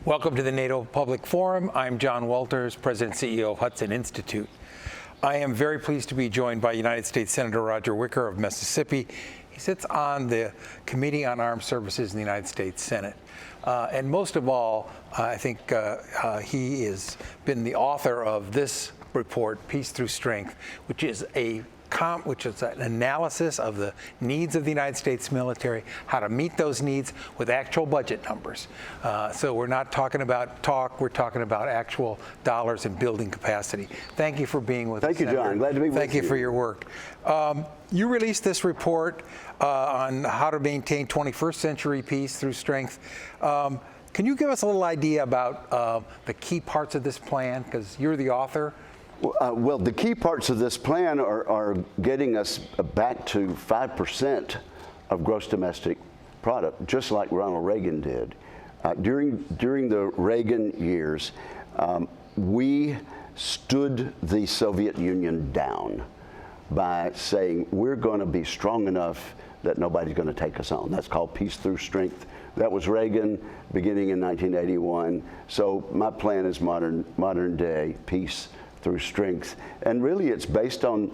Welcome to the NATO Public Forum. I'm John Walters, President and CEO of Hudson Institute. I am very pleased to be joined by United States Senator Roger Wicker of Mississippi. He sits on the Committee on Armed Services in the United States Senate. And most of all, I think he has been the author of this report, Peace Through Strength, which is an analysis of the needs of the United States military, how to meet those needs with actual budget numbers. So we're not talking about talk, we're talking about actual dollars and building capacity. Thank you for being with us. Thank you, John. Glad to be with you. Thank you for your work. You released this report on how to maintain 21st century peace through strength. Can you give us a little idea about the key parts of this plan, because you're the author? Well, the key parts of this plan are getting us back to 5% of gross domestic product, just like Ronald Reagan did. During the Reagan years, we stood the Soviet Union down by saying we're going to be strong enough that nobody's going to take us on. That's called peace through strength. That was Reagan beginning in 1981. So my plan is modern day peace through strength. And really it's based on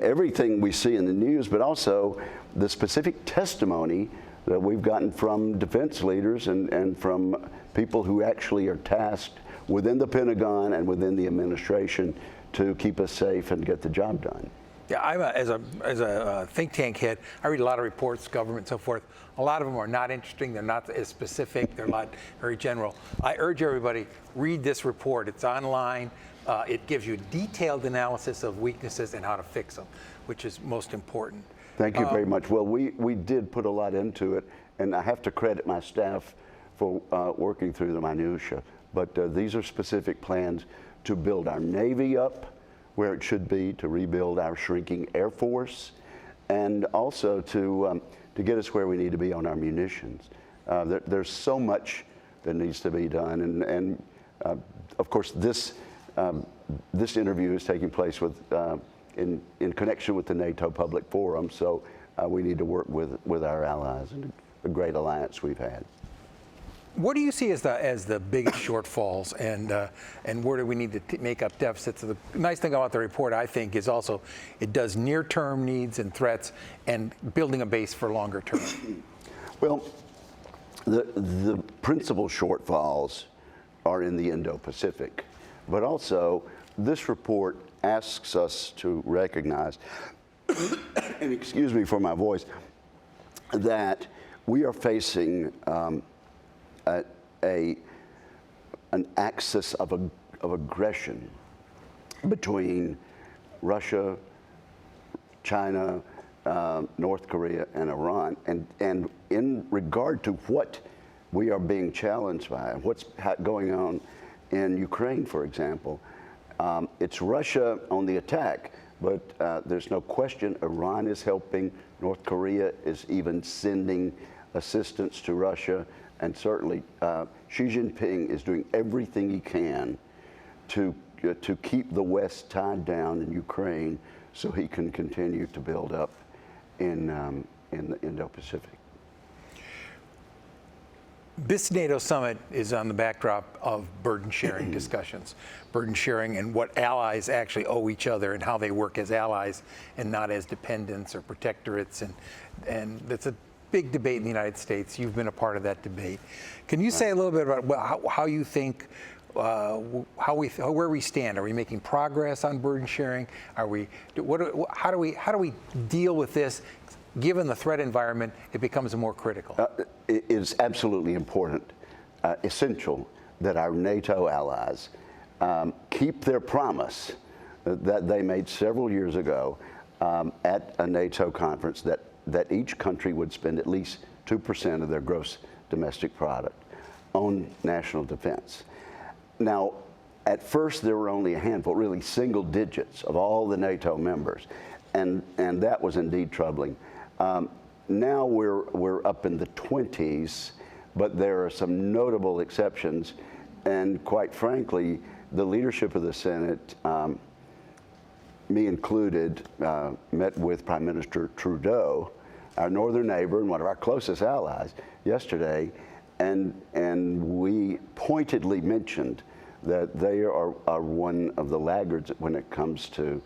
everything we see in the news, but also the specific testimony that we've gotten from defense leaders and from people who actually are tasked within the Pentagon and within the administration to keep us safe and get the job done. Yeah, as a think tank head, I read a lot of reports, government, and so forth. A lot of them are not interesting. They're not as specific. They're a lot very general. I urge everybody, read this report. It's online. It gives you detailed analysis of weaknesses and how to fix them, which is most important. Thank you very much. Well, we did put a lot into it, and I have to credit my staff for working through the minutia. But these are specific plans to build our Navy up where it should be, to rebuild our shrinking Air Force, and also to get us where we need to be on our munitions. There's so much that needs to be done, and of course this interview is taking place in connection with the NATO Public Forum, so we need to work with our allies and a great alliance we've had. What do you see as the biggest shortfalls, and where do we need to make up deficits? The nice thing about the report, I think, is also it does near-term needs and threats and building a base for longer term. Well, the principal shortfalls are in the Indo-Pacific, but also this report asks us to recognize, and excuse me for my voice, that we are facing an axis of aggression between Russia, China, North Korea, and Iran. And in regard to what we are being challenged by, what's going on in Ukraine, for example, it's Russia on the attack, but there's no question Iran is helping. North Korea is even sending assistance to Russia. And certainly, Xi Jinping is doing everything he can to keep the West tied down in Ukraine so he can continue to build up in the Indo-Pacific. This NATO summit is on the backdrop of burden sharing discussions. Burden sharing and what allies actually owe each other and how they work as allies and not as dependents or protectorates. And that's a big debate in the United States. You've been a part of that debate. Can you say a little bit about how you think, where we stand? Are we making progress on burden sharing? How do we deal with this? Given the threat environment, it becomes more critical. It is absolutely important, essential, that our NATO allies keep their promise that they made several years ago at a NATO conference that each country would spend at least 2% of their gross domestic product on national defense. Now, at first there were only a handful, really single digits of all the NATO members, and that was indeed troubling. Now we're up in the 20s, but there are some notable exceptions, and quite frankly, the leadership of the Senate, me included, met with Prime Minister Trudeau, our northern neighbor and one of our closest allies, yesterday, and we pointedly mentioned that they are one of the laggards when it comes to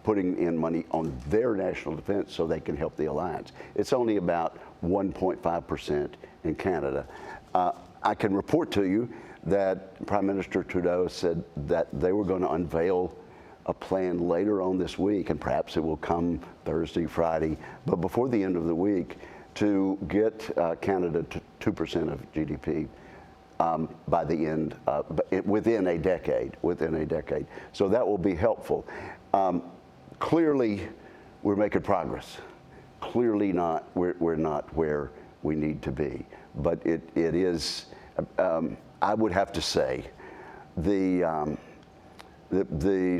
putting in money on their national defense so they can help the alliance. It's only about 1.5% in Canada. I can report to you that Prime Minister Trudeau said that they were going to unveil a plan later on this week, and perhaps it will come Thursday, Friday, but before the end of the week, to get Canada to 2% of GDP by the end, within a decade. So that will be helpful. Clearly, we're making progress. Clearly not, we're not where we need to be. But it is, I would have to say, the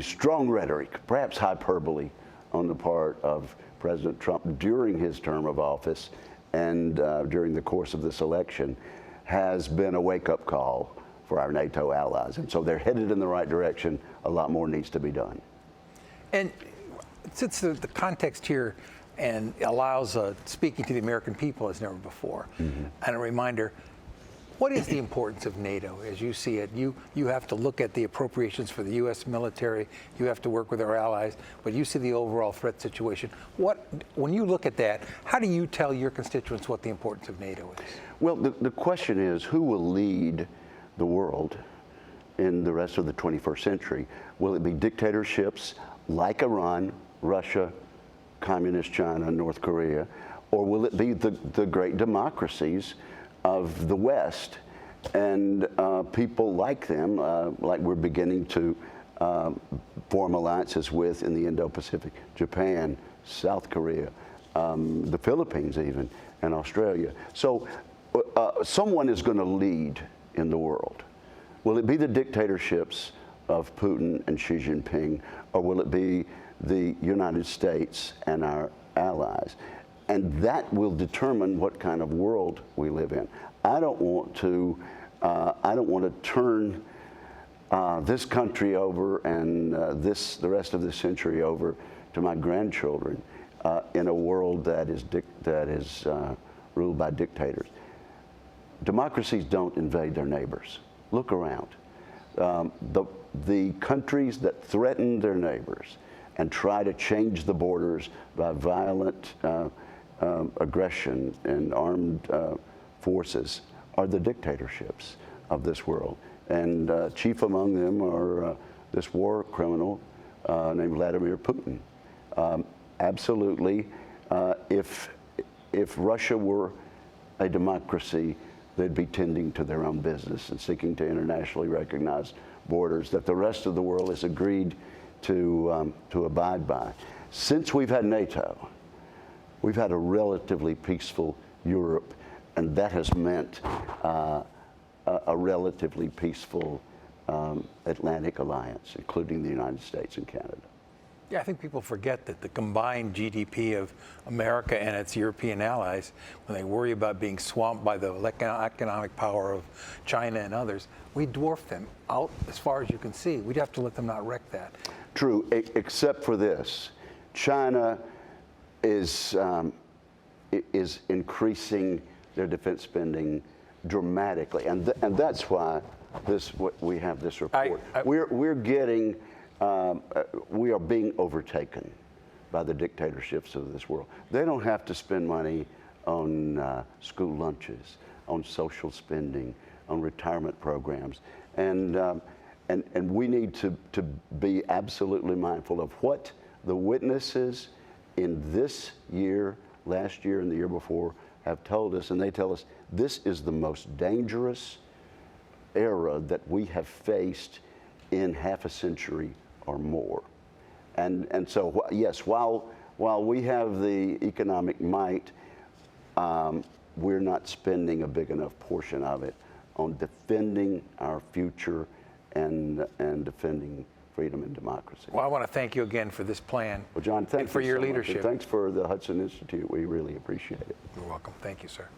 strong rhetoric, perhaps hyperbole, on the part of President Trump during his term of office and during the course of this election has been a wake-up call for our NATO allies. And so they're headed in the right direction. A lot more needs to be done. And since the context here and allows speaking to the American people as never before, and a reminder, what is the importance of NATO as you see it? You have to look at the appropriations for the U.S. military. You have to work with our allies, but you see the overall threat situation. When you look at that, how do you tell your constituents what the importance of NATO is? Well, the question is, who will lead the world in the rest of the 21st century? Will it be dictatorships like Iran, Russia, Communist China, North Korea, or will it be the great democracies of the West and people like them, like we're beginning to form alliances with in the Indo-Pacific, Japan, South Korea, the Philippines even, and Australia. So someone is going to lead in the world. Will it be the dictatorships of Putin and Xi Jinping, or will it be the United States and our allies? And that will determine what kind of world we live in. I don't want to turn this country over and the rest of this century over to my grandchildren in a world that is ruled by dictators. Democracies don't invade their neighbors. Look around. The countries that threaten their neighbors and try to change the borders by violent aggression and armed forces are the dictatorships of this world. And chief among them are this war criminal named Vladimir Putin. Absolutely, if Russia were a democracy, they'd be tending to their own business and seeking to internationally recognized borders that the rest of the world has agreed to abide by. Since we've had NATO, we've had a relatively peaceful Europe, and that has meant a relatively peaceful Atlantic alliance, including the United States and Canada. Yeah, I think people forget that the combined GDP of America and its European allies, when they worry about being swamped by the economic power of China and others, we dwarf them out as far as you can see. We'd have to let them not wreck that. True, except for this. China is increasing their defense spending dramatically, and that's why we have this report. We're getting. We are being overtaken by the dictatorships of this world. They don't have to spend money on school lunches, on social spending, on retirement programs, and we need to be absolutely mindful of what the witnesses in this year, last year, and the year before have told us, and they tell us this is the most dangerous era that we have faced in half a century or more. And so, yes, while we have the economic might, we're not spending a big enough portion of it on defending our future and defending freedom and democracy. Well, I want to thank you again for this plan. Well, John, thanks for your leadership. Thanks for the Hudson Institute. We really appreciate it. You're welcome. Thank you, sir.